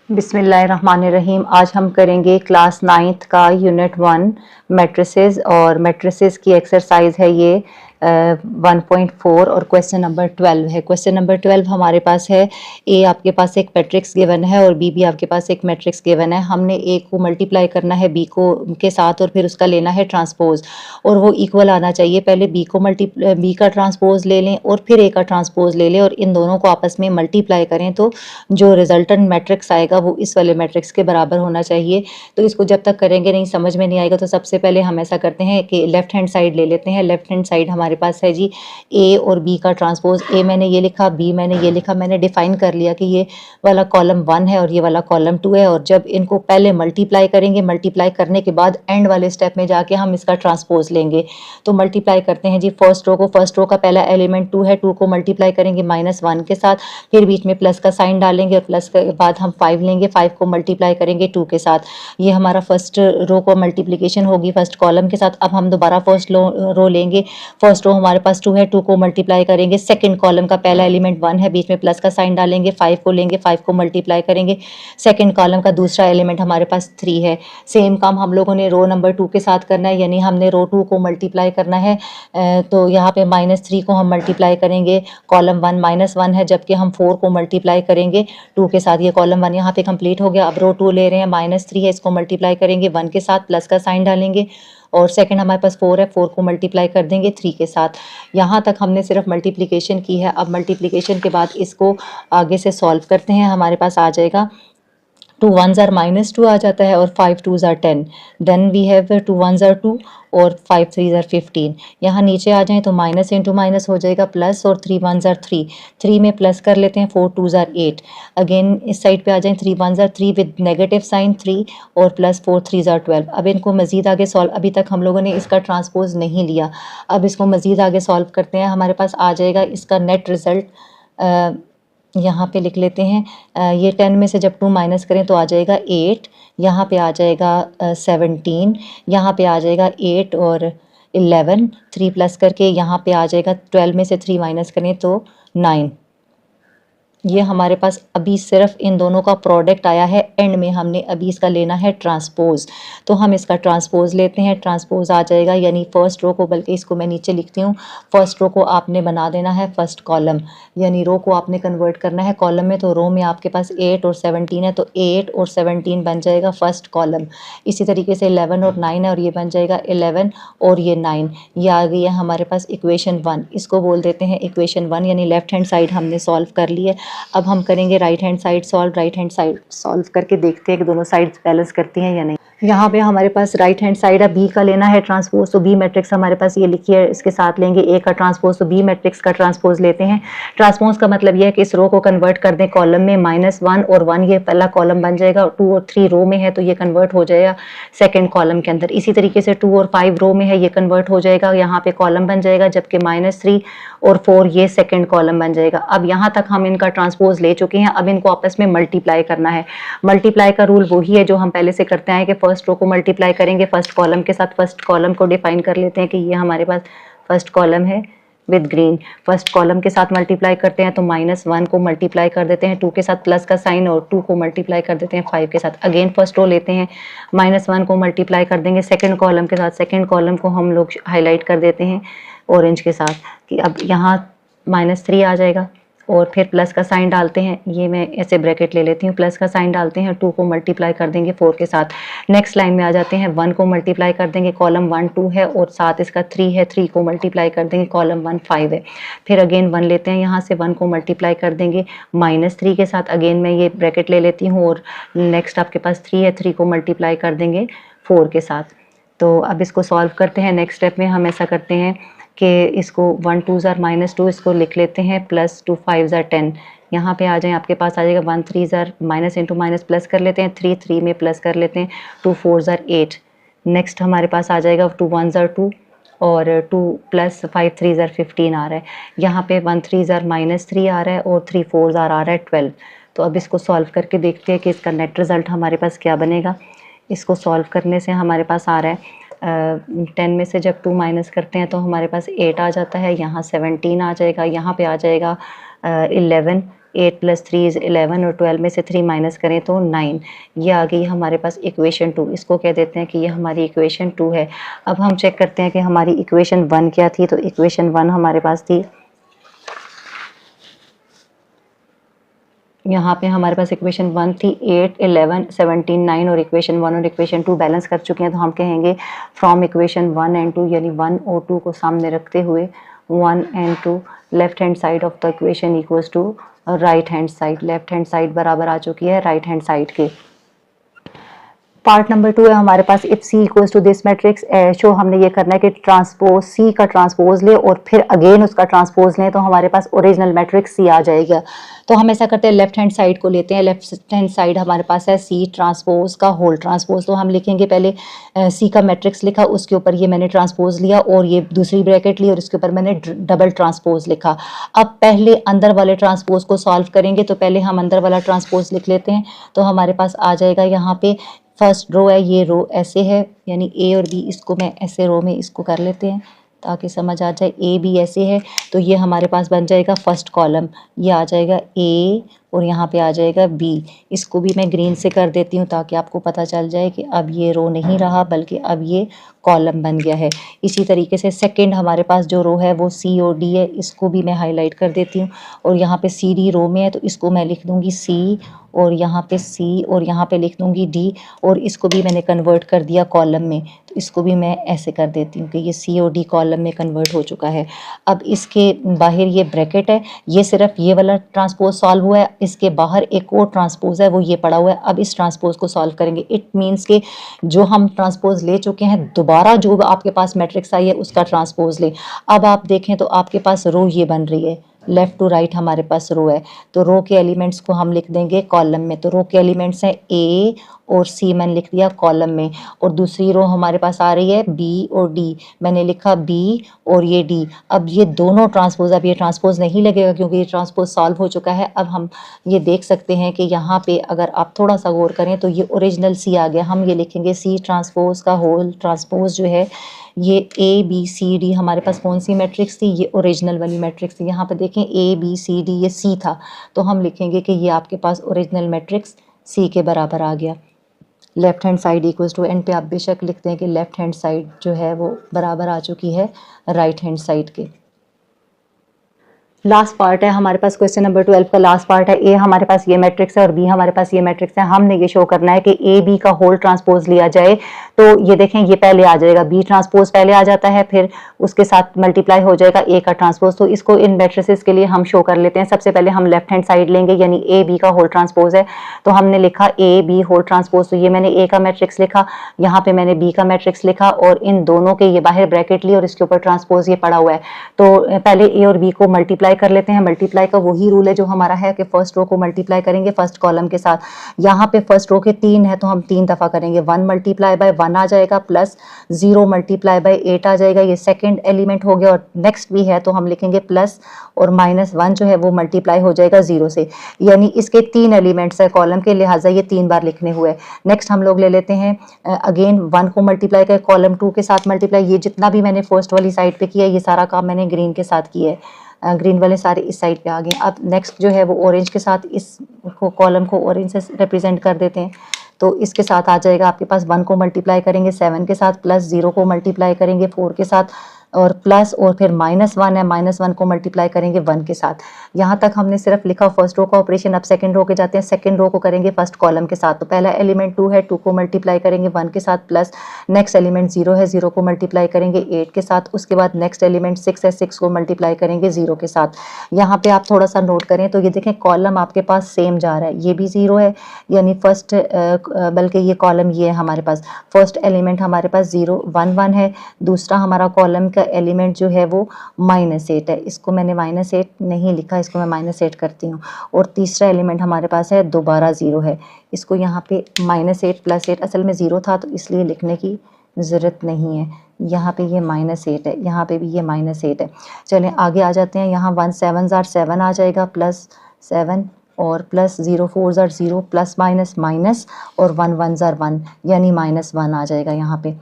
बिस्मिल्लाहिर्रहमानिर्रहीम। आज हम करेंगे क्लास 9th का यूनिट 1 मैट्रिसेस और मैट्रिसेस की एक्सरसाइज है ये 1.4 और क्वेश्चन नंबर 12 है। क्वेश्चन नंबर 12 हमारे पास है, ए आपके पास एक मैट्रिक्स गिवन है और बी भी आपके पास एक मैट्रिक्स गिवन है। हमने ए को मल्टीप्लाई करना है बी को के साथ और फिर उसका लेना है ट्रांसपोज और वो इक्वल आना चाहिए। पहले बी का ट्रांसपोज ले लें और फिर ए का ट्रांसपोज ले लें और इन दोनों को आपस में मल्टीप्लाई करें तो जो रिजल्टेंट मैट्रिक्स आएगा वो इस वाले मैट्रिक्स के बराबर होना चाहिए। तो इसको जब तक करेंगे नहीं समझ में नहीं आएगा। तो सबसे पहले हम ऐसा करते हैं कि लेफ्ट हैंड साइड ले लेते हैं। लेफ्ट हैंड साइड हमारे पास है जी ए और बी का ट्रांसपोज। ए मैंने ये लिखा, बी मैंने ये लिखा। मैंने डिफाइन कर लिया कि ये वाला कॉलम 1 है और ये वाला कॉलम 2 है। और जब इनको पहले मल्टीप्लाई करेंगे, मल्टीप्लाई करने के बाद एंड वाले स्टेप में जाके हम इसका ट्रांसपोज लेंगे। तो मल्टीप्लाई करते हैं जी फर्स्ट रो को। फर्स्ट रो का पहला एलिमेंट 2 है, 2 को मल्टीप्लाई करेंगे -1 के साथ, फिर बीच में प्लस का साइन डालेंगे और प्लस के बाद हम 5 लेंगे, 5 को मल्टीप्लाई करेंगे 2 के साथ। ये हमारा फर्स्ट रो को मल्टीप्लिकेशन होगी फर्स्ट कॉलम के साथ। अब हम दोबारा फर्स्ट रो लेंगे। फर्स्ट रो हमारे पास 2 है, 2 को मल्टीप्लाई करेंगे। सेकंड कॉलम का पहला एलिमेंट 1 है, बीच में प्लस का साइन डालेंगे, 5 को लेंगे, 5 को मल्टीप्लाई करेंगे। सेकंड कॉलम का दूसरा एलिमेंट हमारे पास 3 है। सेम काम हम लोगों ने रो नंबर 2 के साथ करना है, यानी हमने रो 2 को मल्टीप्लाई करना है। तो यहाँ पे -3 को हम मल्टीप्लाई करेंगे। कॉलम 1 -1 है, जबकि हम 4 को मल्टीप्लाई करेंगे 2 के साथ। ये कॉलम 1 यहाँ पे कंप्लीट हो गया। अब रो 2 ले रहे हैं, -3 है, इसको मल्टीप्लाई करेंगे 1 के साथ, प्लस का साइन डालेंगे। और सेकंड हमारे पास 4 है, 4 को मल्टीप्लाई कर देंगे 3 के साथ। यहाँ तक हमने सिर्फ मल्टीप्लिकेशन की है। अब मल्टीप्लिकेशन के बाद इसको आगे से सॉल्व करते हैं। हमारे पास आ जाएगा 2 1s are -2 आ जाता है और 5 2s are 10। Then we have 2 1s are 2 और 5 3s are 15। यहाँ नीचे आ जाएं तो माइनस इंटू माइनस हो जाएगा प्लस और 3 1s are 3। 3 में प्लस कर लेते हैं, 4 2s are 8। अगेन इस साइड पे आ जाएं, 3 1s are 3 with negative sign 3 और प्लस 4 3s are 12। अब इनको मजीद आगे सॉल्व, अभी तक हम लोगों ने इसका ट्रांसपोज नहीं लिया, अब इसको मजीद आगे सॉल्व करते हैं। हमारे पास आ जाएगा इसका नेट रिजल्ट, यहाँ पे लिख लेते हैं। ये 10 में से जब 2 माइनस करें तो आ जाएगा 8। यहाँ पे आ जाएगा 17। यहाँ पे आ जाएगा 8 और 11। 3 प्लस करके यहाँ पे आ जाएगा 12 में से 3 माइनस करें तो 9। ये हमारे पास अभी सिर्फ इन दोनों का प्रोडक्ट आया है। एंड में हमने अभी इसका लेना है ट्रांसपोज। तो हम इसका ट्रांसपोज लेते हैं। ट्रांसपोज आ जाएगा यानी फर्स्ट रो को, बल्कि इसको मैं नीचे लिखती हूँ, फर्स्ट रो को आपने बना देना है फर्स्ट कॉलम, यानी रो को आपने कन्वर्ट करना है कॉलम में। तो रो में आपके पास 8 और 17 है, तो 8 और 17 बन जाएगा फर्स्ट कॉलम। इसी तरीके से 11 और 9 है और ये बन जाएगा 11 और ये 9। ये आ गई है हमारे पास इक्वेशन 1। इसको बोल देते हैं इक्वेशन 1, यानी लेफ्ट हैंड साइड हमने सॉल्व कर ली है। अब हम करेंगे right hand side solve. Right hand side solve करके देखते हैं कि दोनों साइड्स बैलेंस करती हैं या नहीं। यहाँ पे हमारे पास राइट हैंड साइड है, बी का लेना है ट्रांसपोज। तो बी मैट्रिक्स हमारे पास ये लिखी है, इसके साथ लेंगे ए का ट्रांसपोज। तो बी मैट्रिक्स का ट्रांसपोज लेते हैं। ट्रांसपोज का मतलब ये है कि इस रो को कन्वर्ट कर दें कॉलम में। -1 और 1 ये पहला कॉलम बन जाएगा। 2 और 3 रो में है तो ये कन्वर्ट हो जाएगा सेकेंड कॉलम के अंदर। इसी तरीके से 2 और 5 रो में है, ये कन्वर्ट हो जाएगा, यहाँ पे कॉलम बन जाएगा, जबकि -3 और 4 ये सेकेंड कॉलम बन जाएगा। अब यहाँ तक हम इनका ट्रांसपोज ले चुके हैं। अब इनको आपस में मल्टीप्लाई करना है। मल्टीप्लाई का रूल वही है जो हम पहले से करते हैं कि फर्स्ट रो को मल्टीप्लाई करेंगे फर्स्ट कॉलम के साथ। फर्स्ट कॉलम को डिफाइन कर लेते हैं कि ये हमारे पास फर्स्ट कॉलम है विद ग्रीन। फर्स्ट कॉलम के साथ मल्टीप्लाई करते हैं तो -1 को मल्टीप्लाई कर देते हैं 2 के साथ प्लस का साइन, और 2 को मल्टीप्लाई कर देते हैं 5 के साथ। अगेन फर्स्ट रो लेते हैं, -1 को मल्टीप्लाई कर देंगे सेकंड कॉलम के साथ। सेकंड कॉलम को हम लोग हाईलाइट कर देते हैं ऑरेंज के साथ कि अब यहाँ -3 आ जाएगा और फिर प्लस का साइन डालते हैं। ये मैं ऐसे ब्रैकेट ले लेती हूँ, प्लस का साइन डालते हैं, 2 को मल्टीप्लाई कर देंगे 4 के साथ। नेक्स्ट लाइन में आ जाते हैं, 1 को मल्टीप्लाई कर देंगे, कॉलम 1 2 है और साथ इसका 3 है, 3 को मल्टीप्लाई कर देंगे, कॉलम 1 5 है। फिर अगेन 1 लेते हैं, यहाँ से 1 को मल्टीप्लाई कर देंगे -3 के साथ। अगेन मैं ये ब्रैकेट ले लेती हूँ और नेक्स्ट आपके पास 3 है, 3 को मल्टीप्लाई कर देंगे 4 के साथ। तो अब इसको सॉल्व करते हैं। नेक्स्ट स्टेप में हम ऐसा करते हैं कि इसको 1 2s are -2 इसको लिख लेते हैं, प्लस 2 5s are 10। यहाँ पे आ जाएं, आपके पास आ जाएगा 1 3s are minus into minus plus कर लेते हैं, 3 3 में प्लस कर लेते हैं, 2 4s are 8। नेक्स्ट हमारे पास आ जाएगा 2 1s are 2 और 2 प्लस 5 3s are 15 आ रहा है। यहाँ पे 1 3s are -3 आ रहा है और 3 4s are आ रहा है 12। तो अब इसको सॉल्व करके देखते हैं कि इसका नेट रिज़ल्ट हमारे पास क्या बनेगा। इसको सॉल्व करने से हमारे पास आ रहा है 10 में से जब 2 माइनस करते हैं तो हमारे पास 8 आ जाता है, यहाँ 17 आ जाएगा, यहाँ पे आ जाएगा 11, 8 + 3 = 11 और 12 में से 3 माइनस करें तो 9। ये आ गई हमारे पास इक्वेशन 2। इसको कह देते हैं कि ये हमारी इक्वेशन 2 है। अब हम चेक करते हैं कि हमारी इक्वेशन 1 क्या थी। तो इक्वेशन 1 हमारे पास थी, यहाँ पे हमारे पास इक्वेशन 1 थी 8, 11, 17, 9 और इक्वेशन 1 और इक्वेशन 2 बैलेंस कर चुके हैं। तो हम कहेंगे फ्रॉम इक्वेशन 1 एंड 2, यानी 1 और 2 को सामने रखते हुए 1 and 2 left hand side of the equation equals to right hand side. Left hand side बराबर आ चुकी है राइट हैंड साइड के। पार्ट नंबर 2 है हमारे पास, if C equals to this matrix show हमने ये करना है कि ट्रांसपोज सी का ट्रांसपोज ले और फिर अगेन उसका ट्रांसपोज लें तो हमारे पास ओरिजिनल मैट्रिक्स सी आ जाएगा। तो हम ऐसा करते हैं, लेफ्ट हैंड साइड को लेते हैं। लेफ्ट हैंड साइड हमारे पास है सी ट्रांसपोज का होल ट्रांसपोज। तो हम लिखेंगे पहले सी का मैट्रिक्स लिखा, उसके ऊपर ये मैंने ट्रांसपोज लिया और ये दूसरी ब्रैकेट ली और इसके ऊपर मैंने डबल ट्रांसपोज लिखा। अब पहले अंदर वाले ट्रांसपोज को सॉल्व करेंगे। तो पहले हम अंदर वाला ट्रांसपोज लिख लेते हैं। तो हमारे पास आ जाएगा यहाँ पे फर्स्ट रो है, ये रो ऐसे है, यानी ए और बी, इसको मैं ऐसे रो में इसको कर लेते हैं ताकि समझ आ जाए। ए बी ऐसे है तो ये हमारे पास बन जाएगा फर्स्ट कॉलम, ये आ जाएगा ए और यहाँ पे आ जाएगा बी। इसको भी मैं ग्रीन से कर देती हूँ ताकि आपको पता चल जाए कि अब ये रो नहीं रहा बल्कि अब ये कॉलम बन गया है। इसी तरीके से सेकंड हमारे पास जो रो है वो सी और डी है, इसको भी मैं हाईलाइट कर देती हूँ और यहाँ पे सी डी रो में है तो इसको मैं लिख दूँगी सी और यहाँ पे सी और यहाँ पे लिख दूँगी डी और इसको भी मैंने कन्वर्ट कर दिया कॉलम में। तो इसको भी मैं ऐसे कर देती हूँ कि ये सी और डी कॉलम में कन्वर्ट हो चुका है। अब इसके बाहर ये ब्रैकेट है, ये सिर्फ ये वाला ट्रांसपोज सॉल्व हुआ है, इसके बाहर एक और ट्रांसपोज है वो ये पड़ा हुआ है। अब इस ट्रांसपोज को सॉल्व करेंगे। इट मीन्स कि जो हम ट्रांसपोज ले चुके हैं दोबारा जो आपके पास मैट्रिक्स आई है उसका ट्रांसपोज ले। अब आप देखें तो आपके पास रो ये बन रही है, लेफ्ट टू राइट हमारे पास रो है। तो रो के एलिमेंट्स को हम लिख देंगे कॉलम में। तो रो के एलिमेंट्स हैं ए और सी, मैंने लिख दिया कॉलम में। और दूसरी रो हमारे पास आ रही है बी और डी, मैंने लिखा बी और ये डी। अब ये दोनों ट्रांसपोज, अब ये ट्रांसपोज नहीं लगेगा क्योंकि ये ट्रांसपोज सॉल्व हो चुका है। अब हम ये देख सकते हैं कि यहाँ पे अगर आप थोड़ा सा गौर करें तो ये ओरिजिनल सी आ गया। हम ये लिखेंगे सी ट्रांसपोज का होल ट्रांसपोज जो है ये ए बी सी डी हमारे पास कौन सी मैट्रिक्स थी, ये ओरिजिनल वाली मैट्रिक्स थी। यहाँ पे देखें ए बी सी डी ये सी था, तो हम लिखेंगे कि ये आपके पास ओरिजिनल मैट्रिक्स सी के बराबर आ गया। Left hand side equals to, and पे आप बेशक लिखते हैं कि लेफ्ट हैंड साइड जो है वो बराबर आ चुकी है राइट हैंड साइड के। लास्ट पार्ट है हमारे पास, क्वेश्चन नंबर 12 का लास्ट पार्ट है। ए हमारे पास ये मैट्रिक्स है और बी हमारे पास ये मैट्रिक्स है। हमने ये शो करना है कि ए बी का होल ट्रांसपोज लिया जाए। तो ये देखें ये पहले आ जाएगा, बी ट्रांसपोज पहले आ जाता है, फिर उसके साथ मल्टीप्लाई हो जाएगा ए का ट्रांसपोज। तो इसको इन मैट्रिसेस के लिए हम शो कर लेते हैं। सबसे पहले हम लेफ्ट हैंड साइड लेंगे, यानी ए बी का होल ट्रांसपोज है तो हमने लिखा ए बी होल ट्रांसपोज। तो ये मैंने ए का मैट्रिक्स लिखा, यहाँ पे मैंने बी का मैट्रिक्स लिखा और इन दोनों के ये बाहर ब्रैकेट ली और इसके ऊपर ट्रांसपोज ये पड़ा हुआ है। तो पहले ए और बी को मल्टीप्लाई कर लेते हैं। मल्टीप्लाई का वही रूल है जो हमारा है कि फर्स्ट रो को मल्टीप्लाई करेंगे फर्स्ट कॉलम के साथ। यहाँ पे फर्स्ट रो के 3 है तो हम 3 दफा करेंगे। 1 मल्टीप्लाई बाय 1 आ जाएगा प्लस 0 मल्टीप्लाई बाय 8 आ जाएगा, ये सेकंड एलिमेंट हो गया। और नेक्स्ट भी है तो हम लिखेंगे प्लस और -1 जो है वो मल्टीप्लाई हो जाएगा 0 से, यानी इसके 3 एलिमेंट्स है कॉलम के, लिहाजा ये 3 बार लिखने हुए। नेक्स्ट हम लोग ले लेते हैं अगेन 1 को मल्टीप्लाई कर कॉलम 2 के साथ मल्टीप्लाई। ये जितना भी मैंने फर्स्ट वाली साइड पे किया ये सारा काम मैंने ग्रीन के साथ किया है, ग्रीन वाले सारे इस साइड पे आ गए। अब नेक्स्ट जो है वो ऑरेंज के साथ, इस कॉलम को ऑरेंज से रिप्रेजेंट कर देते हैं। तो इसके साथ आ जाएगा आपके पास 1 को मल्टीप्लाई करेंगे 7 के साथ, प्लस 0 को मल्टीप्लाई करेंगे 4 के साथ और प्लस और फिर -1 है, -1 को मल्टीप्लाई करेंगे 1 के साथ। यहाँ तक हमने सिर्फ लिखा फर्स्ट रो का ऑपरेशन। अब सेकंड रो के जाते हैं, सेकंड रो को करेंगे फर्स्ट कॉलम के साथ। तो पहला एलिमेंट 2 है, 2 को मल्टीप्लाई करेंगे 1 के साथ, प्लस नेक्स्ट एलिमेंट 0 है, 0 को मल्टीप्लाई करेंगे 8 के साथ। उसके बाद नेक्स्ट एलिमेंट 6 है, 6 को मल्टीप्लाई करेंगे 0 के साथ। यहाँ पे आप थोड़ा सा नोट करें तो ये देखें कॉलम आपके पास सेम जा रहा है, ये भी 0 है, यानी फर्स्ट बल्कि ये कॉलम ये है हमारे पास, फर्स्ट एलिमेंट हमारे पास 0 1 1 है। दूसरा हमारा कॉलम का एलिमेंट जो है वो -8 है, इसको मैंने -8 नहीं लिखा, इसको मैं -8 करती हूँ। और तीसरा एलिमेंट हमारे पास है दोबारा 0 है, इसको यहाँ पे -8 + 8, असल में 0 था तो इसलिए लिखने की ज़रूरत नहीं है। यहाँ पे ये -8 है, यहाँ पे भी ये -8 है। चलें आगे आ जाते हैं। यहाँ 1 7 7 आ जाएगा, प्लस 7 और प्लस 0 4 0 प्लस माइनस माइनस और 1 1 1 यानी -1 आ जाएगा यहाँ पे।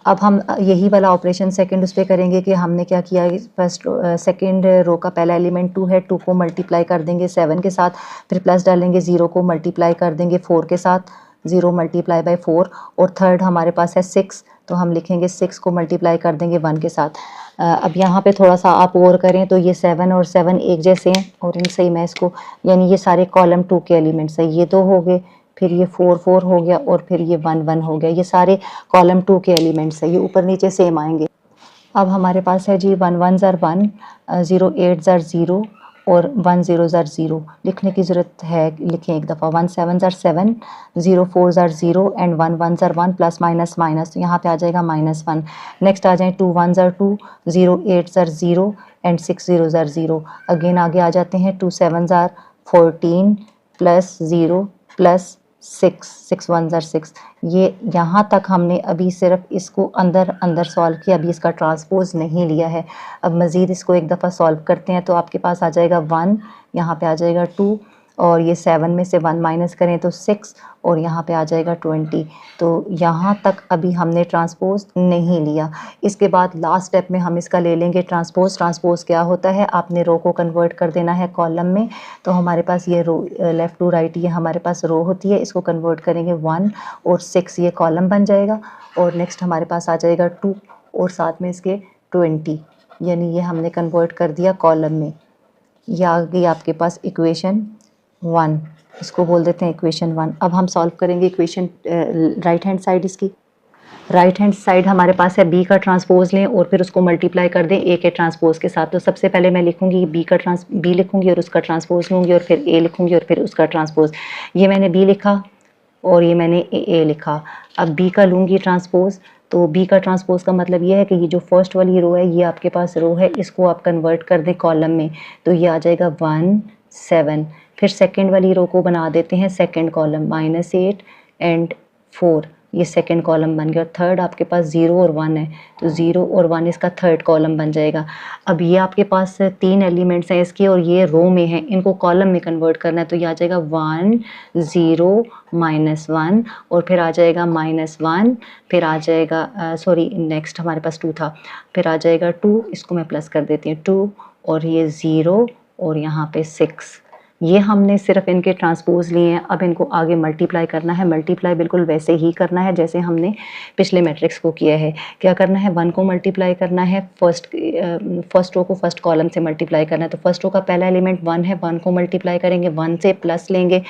अब हम यही वाला ऑपरेशन सेकंड उस पर करेंगे कि हमने क्या किया, फर्स्ट सेकंड रो का पहला एलिमेंट 2 है, 2 को मल्टीप्लाई कर देंगे 7 के साथ, फिर प्लस डालेंगे, 0 को मल्टीप्लाई कर देंगे 4 के साथ, 0 मल्टीप्लाई बाय 4, और थर्ड हमारे पास है 6, तो हम लिखेंगे 6 को मल्टीप्लाई कर देंगे 1 के साथ। अब यहाँ पे थोड़ा सा आप और करें तो ये 7 और 7 एक जैसे हैं, और इनसे ही मैं इसको, यानी ये सारे कॉलम 2 के एलिमेंट्स हैं, ये 2 हो गए, फिर ये 4 4 हो गया, और फिर ये 1 1 हो गया, ये सारे कॉलम 2 के एलिमेंट्स है, ये ऊपर नीचे सेम आएंगे। अब हमारे पास है जी 1 1 ज़र 1, 0 8 ज़र 0 और 1 0 ज़र 0, लिखने की ज़रूरत है, लिखें एक दफ़ा। 1 7 ज़र 7, 0 4 ज़र 0 एंड 1 1 ज़र 1, प्लस माइनस माइनस, तो यहाँ पे आ जाएगा -1। नेक्स्ट आ जाए 2 1 ज़र 2, 0 8 ज़र 0 एंड 6 0 ज़र 0। अगेन आगे आ जाते हैं 2 7 ज़र 14 प्लस 0 प्लस 6 6 1 ज़र 6। ये यहाँ तक हमने अभी सिर्फ इसको अंदर अंदर सॉल्व किया, अभी इसका ट्रांसपोज नहीं लिया है। अब मज़ीद इसको एक दफ़ा सॉल्व करते हैं तो आपके पास आ जाएगा 1, यहाँ पे आ जाएगा 2, और ये 7 में से 1 माइनस करें तो 6, और यहाँ पे आ जाएगा 20। तो यहाँ तक अभी हमने ट्रांसपोज नहीं लिया। इसके बाद लास्ट स्टेप में हम इसका ले लेंगे ट्रांसपोज। ट्रांसपोज क्या होता है, आपने रो को कन्वर्ट कर देना है कॉलम में, तो हमारे पास ये रो लेफ़्ट टू राइट ये हमारे पास रो होती है, इसको कन्वर्ट करेंगे 1 और 6, ये कॉलम बन जाएगा, और नेक्स्ट हमारे पास आ जाएगा 2 और साथ में इसके 20, यानी ये हमने कन्वर्ट कर दिया कॉलम में। यह आ गई आपके पास इक्वेशन 1, इसको बोल देते हैं इक्वेशन 1। अब हम सॉल्व करेंगे इक्वेशन राइट हैंड साइड इसकी। राइट हैंड साइड हमारे पास है बी का ट्रांसपोज लें और फिर उसको मल्टीप्लाई कर दें ए के ट्रांसपोज के साथ। तो सबसे पहले मैं लिखूंगी बी लिखूंगी और उसका ट्रांसपोज लूँगी, और फिर ए लिखूंगी और फिर उसका ट्रांसपोज। ये मैंने बी लिखा और ये मैंने ए लिखा। अब बी का लूँगी ट्रांसपोज, तो बी का ट्रांसपोज का मतलब ये है कि ये जो फर्स्ट वाली रो है ये आपके पास रो है, इसको आप कन्वर्ट कर दें कॉलम में, तो ये आ जाएगा 1 7। फिर सेकंड वाली रो को बना देते हैं सेकंड कॉलम, -8 एंड 4, ये सेकंड कॉलम बन गया। और थर्ड आपके पास 0 और 1 है, तो 0 और 1 इसका थर्ड कॉलम बन जाएगा। अब ये आपके पास 3 एलिमेंट्स हैं इसके और ये रो में हैं, इनको कॉलम में कन्वर्ट करना है, तो ये आ जाएगा 1 0 -1, और फिर आ जाएगा -1, फिर आ जाएगा सॉरी नेक्स्ट हमारे पास 2 था, फिर आ जाएगा 2, इसको मैं प्लस कर देती हूँ 2, और ये 0 और यहाँ पे 6। ये हमने सिर्फ इनके ट्रांसपोज लिए हैं। अब इनको आगे मल्टीप्लाई करना है। मल्टीप्लाई बिल्कुल वैसे ही करना है जैसे हमने पिछले मैट्रिक्स को किया है। क्या करना है, 1 को मल्टीप्लाई करना है, फर्स्ट रो को फर्स्ट कॉलम से मल्टीप्लाई करना है। तो फर्स्ट रो का पहला एलिमेंट 1 है, 1 को मल्टीप्लाई करेंगे, 1 से प्लस लेंगे,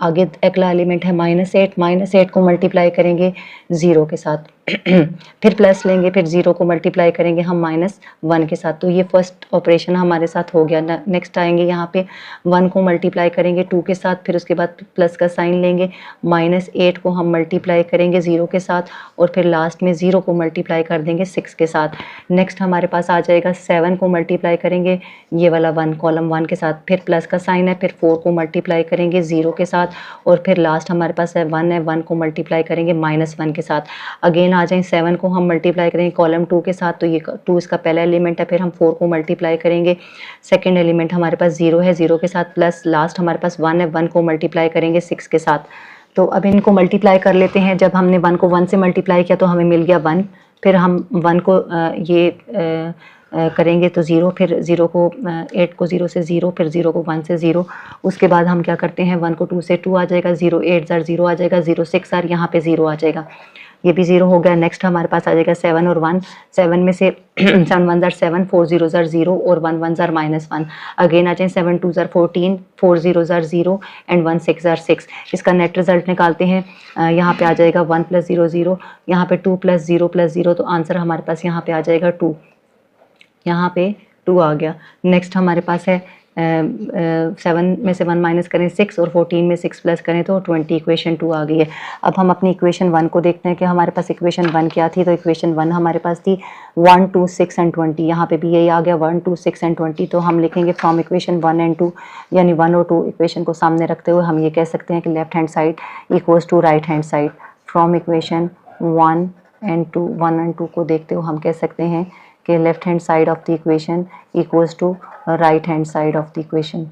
आगे अगला एलिमेंट है -8 को मल्टीप्लाई करेंगे 0 के साथ, फिर प्लस लेंगे, फिर 0 को मल्टीप्लाई करेंगे हम -1 के साथ। तो ये फर्स्ट ऑपरेशन हमारे साथ हो गया। नेक्स्ट आएंगे यहाँ पे 1 को मल्टीप्लाई करेंगे 2 के साथ, फिर उसके बाद प्लस का साइन लेंगे, -8 को हम मल्टीप्लाई करेंगे 0 के साथ, और फिर लास्ट में 0 को मल्टीप्लाई कर देंगे 6 के साथ। नेक्स्ट हमारे पास आ जाएगा 7 को मल्टीप्लाई करेंगे ये वाला 1 कॉलम 1 के साथ, फिर प्लस का साइन है, फिर 4 को मल्टीप्लाई करेंगे 0 के साथ, और फिर लास्ट हमारे पास है 1 को मल्टीप्लाई करेंगे -1 के साथ। अगेन आ जाए 7 को हम मल्टीप्लाई करेंगे कॉलम 2 के साथ, तो ये 2 इसका पहला एलिमेंट है, फिर हम 4 को मल्टीप्लाई करेंगे, सेकंड एलिमेंट हमारे पास 0 है, 0 के साथ प्लस लास्ट हमारे पास 1 है, 1 को मल्टीप्लाई करेंगे 6 के साथ। तो अब इनको मल्टीप्लाई कर लेते हैं। जब हमने 1 को 1 से मल्टीप्लाई किया तो हमें मिल गया 1, फिर हम 1 को करेंगे तो 0, फिर 0 को 8 को 0 से 0, फिर 0 को 1 से 0। उसके बाद हम क्या करते हैं, 1 को 2 से 2 आ जाएगा, 0 8 ज़र 0 आ जाएगा, 0 6 ज़र यहाँ पे 0 आ जाएगा, ये भी 0 हो गया। नेक्स्ट हमारे पास आ जाएगा 7 और 1, 7 में से 7 1 ज़र 7, 4 0 ज़र 0 और 1 1 ज़र -1। अगेन आ जाए 7 2 ज़र 14, 4 0 ज़र 0 एंड 1 6 ज़र 6। इसका नेट रिजल्ट निकालते हैं। यहाँ पे आ जाएगा 1 + 0 0, यहाँ पे 2 + 0 + 0, तो आंसर हमारे पास यहाँ पे आ जाएगा 2, यहाँ पे 2 आ गया। नेक्स्ट हमारे पास है 7 में से 1 माइनस करें 6 और 14 में 6 प्लस करें तो 20, इक्वेशन 2 आ गई है। अब हम अपनी इक्वेशन 1 को देखते हैं कि हमारे पास इक्वेशन 1 क्या थी। तो इक्वेशन 1 हमारे पास थी 1 2 6 एंड 20, यहाँ पे भी यही आ गया 1 2 6 एंड 20। तो हम लिखेंगे फ्रॉम इक्वेशन 1 एंड 2, यानी 1 और 2 इक्वेशन को सामने रखते हुए हम ये कह सकते हैं कि left hand side equals to right hand side. From equation 1 and 2 को देखते हुए हम कह सकते हैं कि left hand side of the equation equals to right hand side of the equation.